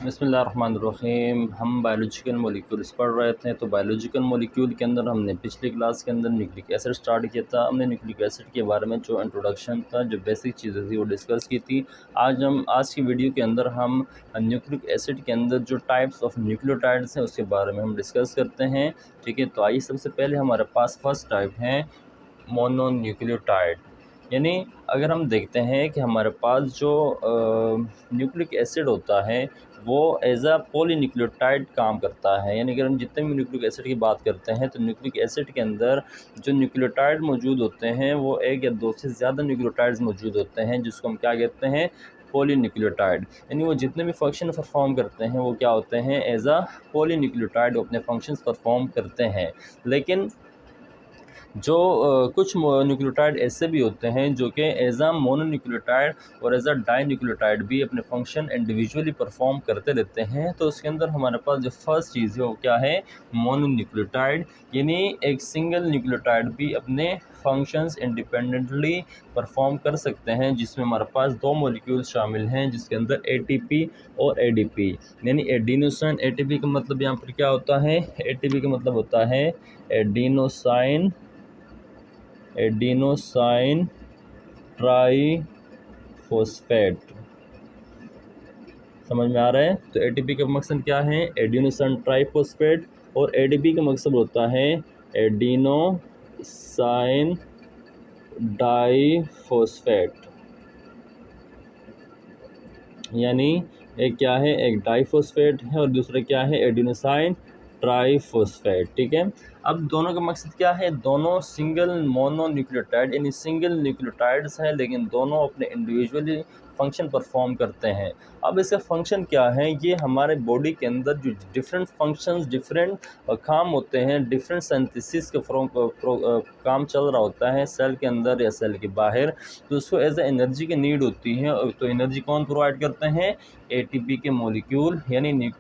बिस्मिल्लाहिर्रहमानिर्रहीम। हम biological molecules पढ़ रहे थे, तो बायोलॉजिकल मॉलिक्यूल के अंदर हमने पिछली क्लास के अंदर न्यूक्लिक एसिड स्टार्ट किया था। हमने न्यूक्लिक एसिड के बारे में जो इंट्रोडक्शन था, जो बेसिक चीज़ें थी, वो डिस्कस की थी। आज की वीडियो के अंदर हम न्यूक्लिक एसिड के अंदर जो टाइप्स ऑफ न्यूक्लियोटाइड्स हैं उसके बारे में हम डिस्कस करते हैं। ठीक है, तो आइए सबसे पहले हमारे पास फर्स्ट टाइप है मोनोन्यूक्लियोटाइड। यानी अगर हम देखते हैं कि हमारे पास जो न्यूक्लिक एसिड होता है वो एज आ पॉलीन्यूक्लियोटाइड काम करता है। यानी अगर हम जितने भी न्यूक्लिक एसिड की बात करते हैं तो न्यूक्लिक एसिड के अंदर जो न्यूक्लियोटाइड मौजूद होते हैं वो एक या दो से ज़्यादा न्यूक्लियोटाइड्स मौजूद होते हैं, जिसको हम क्या कहते हैं, पॉलीन्यूक्लियोटाइड। यानी वो जितने भी फंक्शन परफॉर्म करते हैं वो क्या होते हैं, एज आ पॉलीन्यूक्लियोटाइड अपने फंक्शंस परफॉर्म करते हैं। लेकिन जो कुछ न्यूक्लियोटाइड ऐसे भी होते हैं जो कि एज आ मोनोन्यूक्लियोटाइड और एज आ डाई न्यूक्लियोटाइड भी अपने फंक्शन इंडिविजुअली परफॉर्म करते रहते हैं। तो उसके अंदर हमारे पास जो फर्स्ट चीज़ है वो क्या है, मोनोन्यूक्लियोटाइड। यानी एक सिंगल न्यूक्लियोटाइड भी अपने फंक्शंस इंडिपेंडेंटली परफॉर्म कर सकते हैं, जिसमें हमारे पास दो मॉलिक्यूल्स शामिल हैं, जिसके अंदर एटीपी और एडीपी। यानी एडिनोसाइन, एटीपी का मतलब यहाँ पर क्या होता है, एटीपी का मतलब होता है एडिनोसाइन ट्राईफॉस्फेट। समझ में आ रहा है? तो एटीपी का मकसद क्या है, एडिनोसाइन ट्राईफॉस्फेट, और एडीपी का मकसद होता है एडिनोसाइन डाईफॉस्फेट। यानी एक क्या है, एक डाईफॉस्फेट है और दूसरा क्या है, एडिनोसाइन ट्राईफॉस्फेट। ठीक है, अब दोनों का मकसद क्या है, दोनों सिंगल मोनोन्यूक्लियोटाइड यानी सिंगल न्यूक्लियोटाइड्स हैं, लेकिन दोनों अपने इंडिविजुअली फंक्शन परफॉर्म करते हैं। अब इसका फंक्शन क्या है, ये हमारे बॉडी के अंदर जो डिफरेंट फंक्शंस, डिफरेंट काम होते हैं, डिफरेंट सिंथेसिस का काम चल रहा होता है सेल के अंदर या सेल के बाहर, तो उसको एज ए एनर्जी की नीड होती है। तो एनर्जी कौन प्रोवाइड करते हैं, एटीपी के मॉलिक्यूल। यानी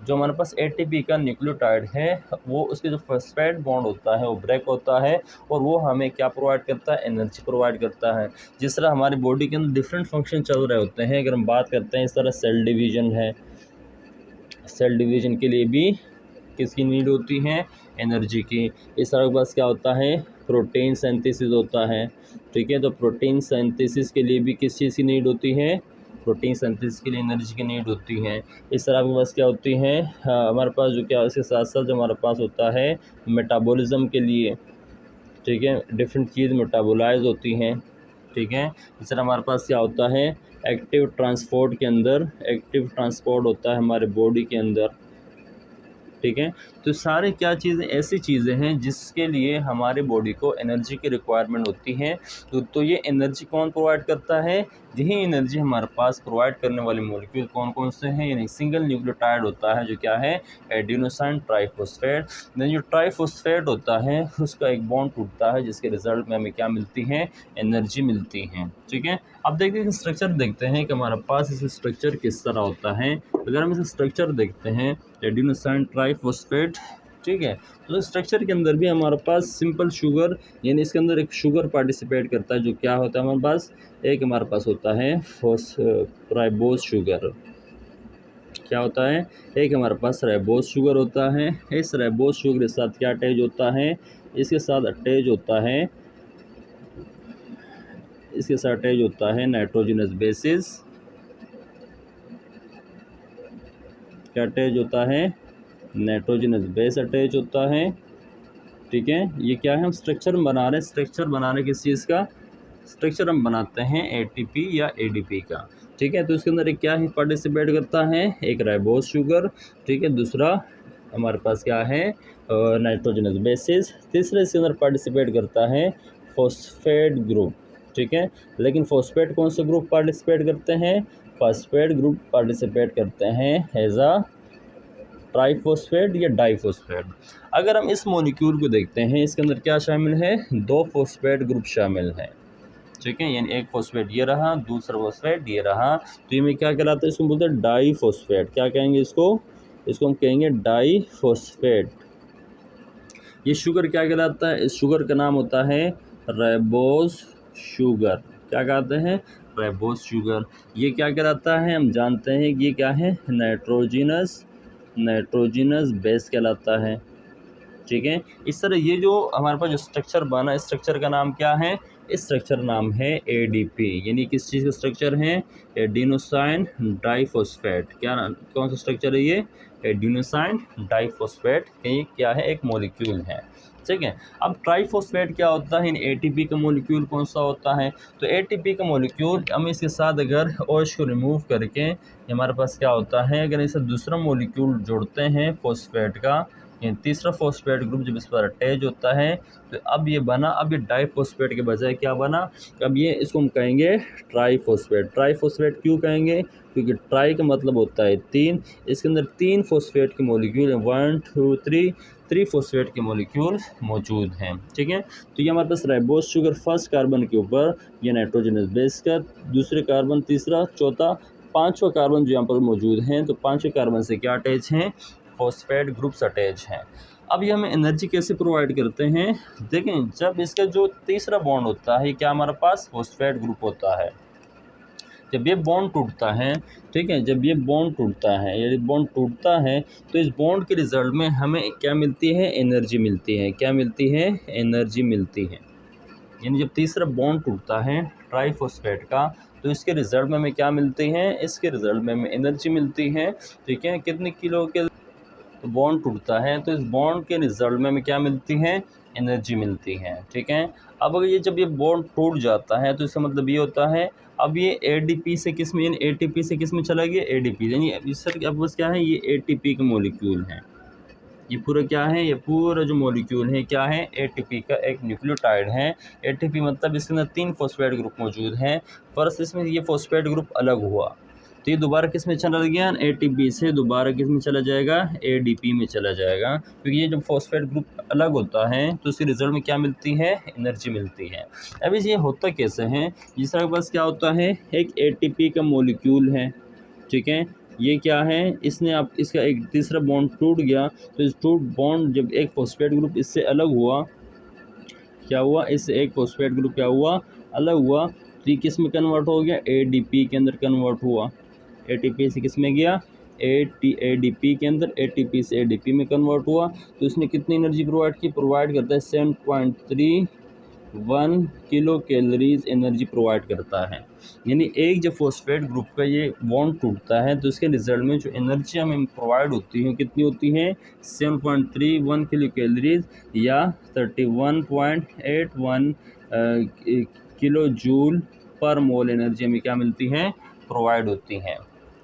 जो हमारे पास एटीपी का न्यूक्लियोटाइड है वो उसके जो फॉस्फेट बॉन्ड होता है वो ब्रेक होता है और वो हमें क्या प्रोवाइड करता है, एनर्जी प्रोवाइड करता है। जिस तरह हमारी बॉडी के अंदर डिफरेंट फंक्शन चल रहे होते हैं, अगर हम बात करते हैं इस तरह सेल डिवीजन है, सेल डिवीजन के लिए भी किसकी नीड होती है, एनर्जी की। इस तरह के पास क्या होता है, प्रोटीन सिंथेसिस होता है। ठीक है, तो प्रोटीन सिंथेसिस के लिए भी किस चीज़ की नीड होती है, प्रोटीन सिंथेसिस के लिए एनर्जी की नीड होती है। इस तरह के पास क्या होती है, हमारे पास जो क्या इसके साथ साथ जो हमारे पास होता है मेटाबॉलिज्म के लिए, ठीक है, डिफरेंट चीज़ मेटाबोलाइज होती हैं। ठीक है, इस तरह हमारे पास क्या होता है, एक्टिव ट्रांसपोर्ट के अंदर, एक्टिव ट्रांसपोर्ट होता है हमारे बॉडी के अंदर। ठीक है, तो सारे क्या चीज़ें ऐसी चीज़ें हैं जिसके लिए हमारे बॉडी को एनर्जी की रिक्वायरमेंट होती है। तो ये एनर्जी कौन प्रोवाइड करता है, यही एनर्जी हमारे पास प्रोवाइड करने वाले मॉलिक्यूल कौन कौन से हैं, यानी सिंगल न्यूक्लियोटाइड होता है जो क्या है, एडिनोसाइन ट्राईफॉस्फेट। देन जो ट्राईफॉस्फेट होता है उसका एक बॉन्ड टूटता है, जिसके रिजल्ट में हमें क्या मिलती है, एनर्जी मिलती है। ठीक है, अब देखते हैं स्ट्रक्चर देखते हैं कि हमारे पास इस स्ट्रक्चर किस तरह होता है। अगर हम इस स्ट्रक्चर देखते हैं एडिनोसाइन ट्राईफॉस्फेट, ठीक है, तो स्ट्रक्चर के अंदर भी हमारे पास सिंपल शुगर, यानी इसके अंदर एक शुगर पार्टिसिपेट करता है, जो क्या होता है हमारे पास, एक हमारे पास होता है राइबोज शुगर। क्या होता है, एक हमारे पास राइबोज शुगर होता है। इस राइबोज शुगर के साथ क्या अटैच होता है, इसके साथ अटैच होता है, इसके साथ अटैच होता है नाइट्रोजनस बेसिस। क्या अटैच होता है, नाइट्रोजनस बेस अटैच होता है। ठीक है, ये क्या है, हम स्ट्रक्चर बना रहे हैं, स्ट्रक्चर बना रहे किस चीज़ का, स्ट्रक्चर हम बनाते हैं एटीपी या एडीपी का। ठीक है, तो इसके अंदर एक क्या ही पार्टिसिपेट करता है, एक राइबोज शुगर। ठीक है, दूसरा हमारे पास क्या है, नाइट्रोजनस बेसिस। तीसरा इसके अंदर पार्टिसिपेट करता है फॉस्फेट ग्रुप। ठीक है, लेकिन फॉस्फेट कौन से ग्रुप पार्टिसिपेट करते हैं, फॉस्फेट ग्रुप पार्टिसिपेट करते हैं एज आ ट्राईफॉस्फेट या डाईफॉस्फेट। अगर हम इस मॉलिक्यूल को देखते हैं, इसके अंदर क्या शामिल है, दो फॉस्फेट ग्रुप शामिल हैं। ठीक है, यानी एक फॉस्फेट ये रहा, दूसरा फॉस्फेट ये रहा, तो ये में क्या कहलाता है, इसको बोलते हैं डाईफॉस्फेट। क्या कहेंगे इसको, इसको हम कहेंगे डाईफॉस्फेट। ये शुगर क्या कहलाता है, इस शुगर का नाम होता है राइबोज शुगर। क्या कहते हैं, राइबोस शुगर। ये क्या कहलाता है, हम जानते हैं कि ये क्या है, नाइट्रोजिनस बेस कहलाता है। ठीक है, इस तरह ये जो हमारे पास जो स्ट्रक्चर बना, इस स्ट्रक्चर का नाम क्या है, इस स्ट्रक्चर नाम है एडीपी। यानी किस चीज़ का स्ट्रक्चर है, एडिनोसाइन डाइफॉस्फेट। क्या नाम, कौन सा स्ट्रक्चर है ये, एडिनोसाइन डाइफॉस्फेट। ये क्या है, एक मॉलिक्यूल है। ठीक है, अब ट्राइफॉस्फेट क्या होता है, इन एटीपी का मॉलिक्यूल कौन सा होता है, तो एटीपी का मॉलिक्यूल हम इसके साथ अगर OH को रिमूव करके हमारे पास क्या होता है, अगर इसे दूसरा मॉलिक्यूल जोड़ते हैं फॉस्फेट का, ये तीसरा फॉस्फेट ग्रुप जब इस पर अटैच होता है तो अब ये बना, अब ये डाइफॉस्फेट के बजाय क्या बना, अब ये इसको हम कहेंगे ट्राइफॉस्फेट। ट्राइफॉस्फेट क्यों कहेंगे, क्योंकि ट्राई का मतलब होता है 3, इसके अंदर 3 फॉस्फेट के मॉलिक्यूल हैं, 1 2 3 फॉस्फेट के मॉलिक्यूल मौजूद हैं। ठीक है, तो ये हमारे पास राइबोस शुगर फर्स्ट कार्बन के ऊपर ये नाइट्रोजनस बेस का, दूसरे कार्बन, तीसरा, चौथा, पाँचवा कार्बन जो यहाँ पर मौजूद हैं, तो पाँचवें कार्बन से क्या अटैच हैं, फॉस्फेट ग्रुप्स अटैच हैं। अब ये हमें एनर्जी कैसे प्रोवाइड करते हैं, देखें, जब इसका जो तीसरा बॉन्ड होता है, क्या हमारे पास फॉस्फेट ग्रुप होता है, जब ये बॉन्ड टूटता है, ठीक है, जब ये बॉन्ड टूटता है, यदि बॉन्ड टूटता है तो इस बॉन्ड के रिजल्ट में हमें क्या मिलती है, एनर्जी मिलती है। क्या मिलती है, एनर्जी मिलती है। यानी जब तीसरा बॉन्ड टूटता है ट्राइफॉस्फेट का, तो इसके रिजल्ट में हमें क्या मिलती है, इसके रिजल्ट में हमें एनर्जी मिलती है। ठीक है, कितने किलो के तो बॉन्ड टूटता है, तो इस बॉन्ड के रिजल्ट में हमें क्या मिलती है, एनर्जी मिलती है। ठीक है, अब अगर ये जब ये बॉन्ड टूट जाता है तो इसका मतलब ये होता है, अब ये एडीपी से किस में, यानी एटीपी से किस में चला गया, एडीपी, यानी अब बस क्या है, ये एटीपी का मॉलिक्यूल है। ये पूरा क्या है, ये पूरा जो मॉलिक्यूल है क्या है, एटीपी का एक न्यूक्लियोटाइड है। एटीपी मतलब इसके अंदर 3 फॉस्फेट ग्रुप मौजूद हैं, फर्स्ट इसमें ये फॉस्फेट ग्रुप अलग हुआ तो ये दोबारा किस में चला गया, एटीपी से दोबारा किस में चला जाएगा, एडीपी में चला जाएगा। क्योंकि ये जब फॉस्फेट ग्रुप अलग होता है तो उसके रिजल्ट में क्या मिलती है, एनर्जी मिलती है। अब ये होता कैसे है, जिस तरह के पास क्या होता है, एक एटीपी का मॉलिक्यूल है। ठीक है, ये क्या है, इसने आप इसका एक तीसरा बॉन्ड टूट गया, तो इस टूट बॉन्ड जब एक फॉस्फेट ग्रुप इससे अलग हुआ, क्या हुआ, इससे एक फॉस्फेट ग्रुप क्या हुआ, अलग हुआ, तो ये किस में कन्वर्ट हो गया, एडीपी के अंदर कन्वर्ट हुआ। एटीपी से किस में गया, एडीपी के अंदर, एटीपी से एडीपी में कन्वर्ट हुआ, तो इसने कितनी एनर्जी प्रोवाइड की, प्रोवाइड करता है 7.31 किलो कैलोरीज एनर्जी प्रोवाइड करता है। यानी एक जब फॉस्फेट ग्रुप का ये बॉन्ड टूटता है तो इसके रिजल्ट में जो एनर्जी हमें प्रोवाइड होती है कितनी होती है, 7.31 किलो कैलोरीज या 31.81 किलो जूल पर मोल एनर्जी हमें क्या मिलती है, प्रोवाइड होती हैं।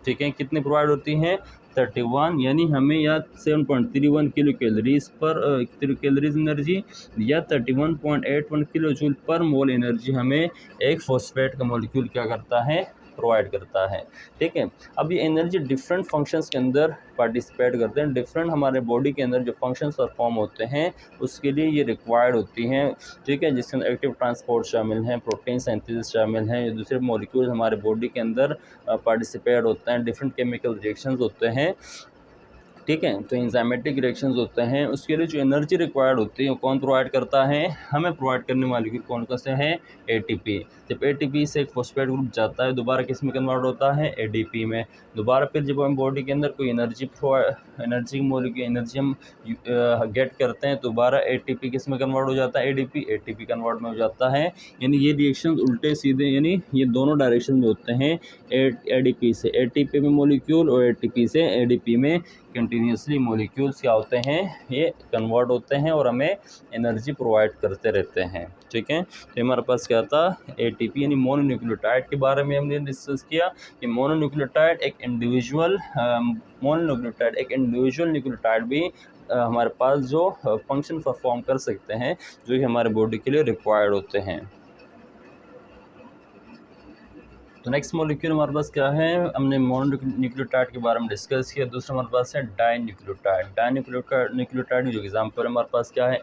ठीक है, कितने प्रोवाइड होती हैं, 31, यानी हमें या 7.31 किलो कैलोरीज पर कैलोरीज एनर्जी या 31.81 किलो जूल पर मोल एनर्जी हमें एक फॉस्फेट का मॉलिक्यूल क्या करता है, प्रोवाइड करता है। ठीक है, अब ये एनर्जी डिफरेंट फंक्शंस के अंदर पार्टिसिपेट करते हैं, डिफरेंट हमारे बॉडी के अंदर जो फंक्शंस परफॉर्म होते हैं उसके लिए ये रिक्वायर्ड होती हैं। ठीक है, जिसके अंदर एक्टिव ट्रांसपोर्ट शामिल हैं, प्रोटीन सिंथेसिस शामिल हैं, दूसरे मॉलिक्यूल हमारे बॉडी के अंदर पार्टिसिपेट होते हैं, डिफरेंट केमिकल रिएक्शंस होते हैं। ठीक है, तो एंजाइमेटिक रिएक्शंस होते हैं, उसके लिए जो एनर्जी रिक्वायर्ड होती है वो कौन प्रोवाइड करता है, हमें प्रोवाइड करने वाली कौन से है, एटीपी। जब एटीपी से एक फॉस्फेट ग्रुप जाता है दोबारा किस में कन्वर्ट होता है, एडीपी में। दोबारा फिर जब हम बॉडी के अंदर कोई एनर्जी मॉलिक्यूल एनर्जी हम गेट करते हैं दोबारा एटीपी किस में कन्वर्ट हो जाता है, एटीपी कन्वर्ट में हो जाता है। यानी ये रिएक्शन उल्टे सीधे, यानी ये दोनों डायरेक्शन में होते हैं, एडीपी से एटीपी में मॉलिक्यूल और एटीपी से एडीपी में कंटिन्यूसली मॉलिक्यूल्स क्या होते हैं, ये कन्वर्ट होते हैं और हमें एनर्जी प्रोवाइड करते रहते हैं। ठीक है, तो हमारे पास क्या था, एटीपी यानी मोनोन्यूक्लियोटाइड के बारे में हमने डिस्कस किया कि मोनोन्यूक्लियोटाइड एक इंडिविजुअल न्यूक्लियोटाइड भी हमारे पास जो फंक्शन परफॉर्म कर सकते हैं जो कि हमारे बॉडी के लिए रिक्वायर्ड होते हैं। तो नेक्स्ट मॉलिक्यूल हमारे पास क्या है, हमने मोनोन्यूक्लियोटाइड के बारे में डिस्कस किया। दूसरा हमारे पास है डाइन्यूक्लियोटाइड। न्यूक्लियोटाइड जो एग्जाम्पल हमारे पास क्या है,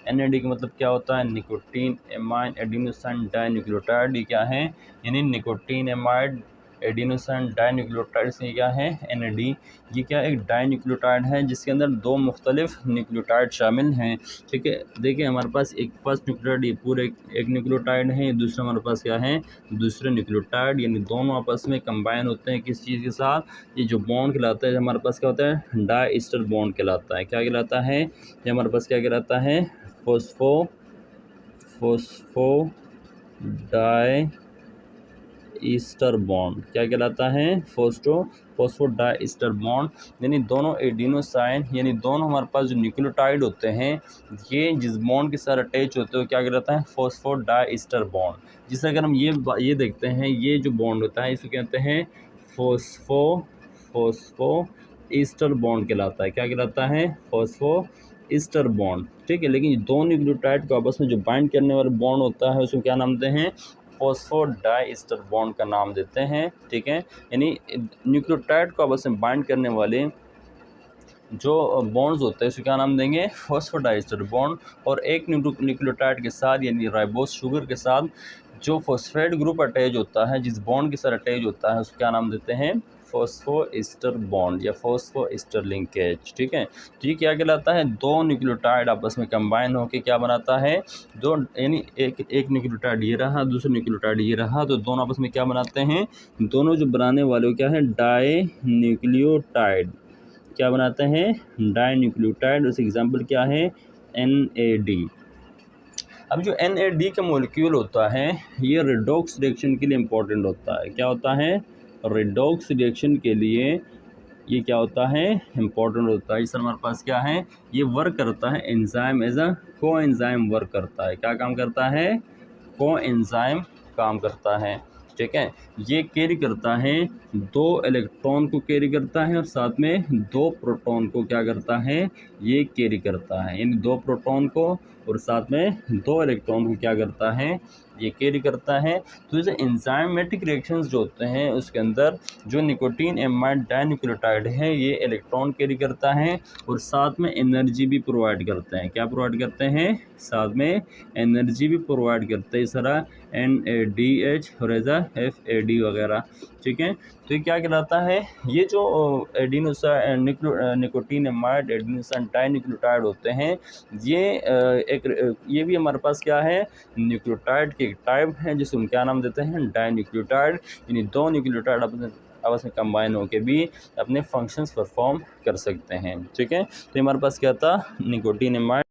NAD का मतलब क्या होता है, निकोटीन एमाइड एडिनोसाइन डाइन्यूक्लियोटाइड। ये क्या है, यानी निकोटीन एमाइड एडिनोसाइन डाइन्यूक्लियोटाइड से क्या है NAD। ये क्या एक डाइन्यूक्लियोटाइड है जिसके अंदर दो मुख्तलिफ न्यूक्लियोटाइड शामिल हैं। ठीक है, देखिए हमारे पास एक फर्स्ट न्यूक्लियोटाइड ये पूरे एक न्यूक्लियोटाइड है, दूसरा हमारे पास क्या है दूसरे न्यूक्लियोटाइड, यानी दोनों आपस में कंबाइन होते हैं किस चीज़ के साथ, ये जो बॉन्ड कहलाता है हमारे पास क्या होता है डाई ईस्टर बॉन्ड कहलाता है। क्या कहलाता है ये हमारे पास क्या कहलाता है फोस्फो डाई ईस्टर बॉन्ड। क्या कहलाता है फोस्फो डाई ईस्टर बॉन्ड, यानी दोनों एडिनोसाइन यानी दोनों हमारे पास जो न्यूक्लियोटाइड होते हैं ये जिस बॉन्ड के साथ अटैच होते हैं क्या कहलाता है फोस्फो डाई ईस्टर बॉन्ड। जिसे अगर हम ये देखते हैं ये जो बॉन्ड होता है इसे कहते हैं फोस्फो ईस्टर बॉन्ड कहलाता है। क्या कहलाता है फोस्फो ईस्टर बॉन्ड। ठीक है, लेकिन दो न्यूक्लियोटाइड को आपस में जो बाइंड करने वाला बॉन्ड होता है उसको क्या नाम देते हैं फोस्फो डाई ईस्टर बॉन्ड का नाम देते हैं। ठीक है, यानी न्यूक्लियोटाइड को आपस में बाइंड करने वाले जो बॉन्ड्स होते हैं उसको क्या नाम देंगे फॉस्फोडाइस्टर बॉन्ड। और एक न्यूक्लियोटाइड के साथ यानी राइबोस शुगर के साथ जो फॉस्फेट ग्रुप अटैच होता है जिस बॉन्ड के साथ अटैच होता है उसको क्या नाम देते हैं फॉस्फोईस्टर बॉन्ड या फॉस्फोईस्टर लिंकेज। ठीक है, तो ये क्या कहलाता है दो न्यूक्लियोटाइड आपस में कंबाइन होकर क्या बनाता है दो, यानी एक न्यूक्लियोटाइड ये रहा दूसरा न्यूक्लियोटाइड ये रहा, तो दोनों आपस में क्या बनाते हैं दोनों जो बनाने वाले क्या है डाई न्यूक्लियोटाइड क्या बनाते हैं डाइन्यूक्लियोटाइड। उस एग्जाम्पल क्या है NAD। अब जो NAD का मॉलिक्यूल होता है ये रेडॉक्स रिएक्शन के लिए इम्पोर्टेंट होता है। क्या होता है रेडॉक्स रिएक्शन के लिए ये क्या होता है इम्पोर्टेंट होता है। इस हमारे पास क्या है ये वर्क करता है एंजाइम एज अ को एंजाइम वर्क करता है। क्या काम करता है को एंजाइम काम करता है। ठीक है, ये कैरी करता है दो इलेक्ट्रॉन को कैरी करता है और साथ में दो प्रोटॉन को क्या करता है ये कैरी करता है, यानी दो प्रोटॉन को और साथ में दो इलेक्ट्रॉन को क्या करता है ये कैरी करता है। तो जैसे एंजाइमेटिक रिएक्शंस जो होते हैं उसके अंदर जो निकोटीन एमाइड डाइन्यूक्लियोटाइड है ये इलेक्ट्रॉन कैरी करता है और साथ में एनर्जी भी प्रोवाइड करते हैं। क्या प्रोवाइड करते हैं साथ में एनर्जी भी प्रोवाइड करते हैं, इस तरह NADH और एजा FAD वगैरह। ठीक है, तो ये क्या कहलाता है ये जो निकोटीन एमाइड एडिनोसाइन डाइन्यूक्लियोटाइड होते हैं ये भी हमारे पास क्या है न्यूक्लियोटाइड के टाइप हैं जिसे हम क्या नाम देते हैं डाइन्यूक्लियोटाइड, यानी दो न्यूक्लियोटाइड आपस में कंबाइन होकर भी अपने फंक्शंस परफॉर्म कर सकते हैं। ठीक है, तो हमारे पास क्या था निकोटीन एमाइड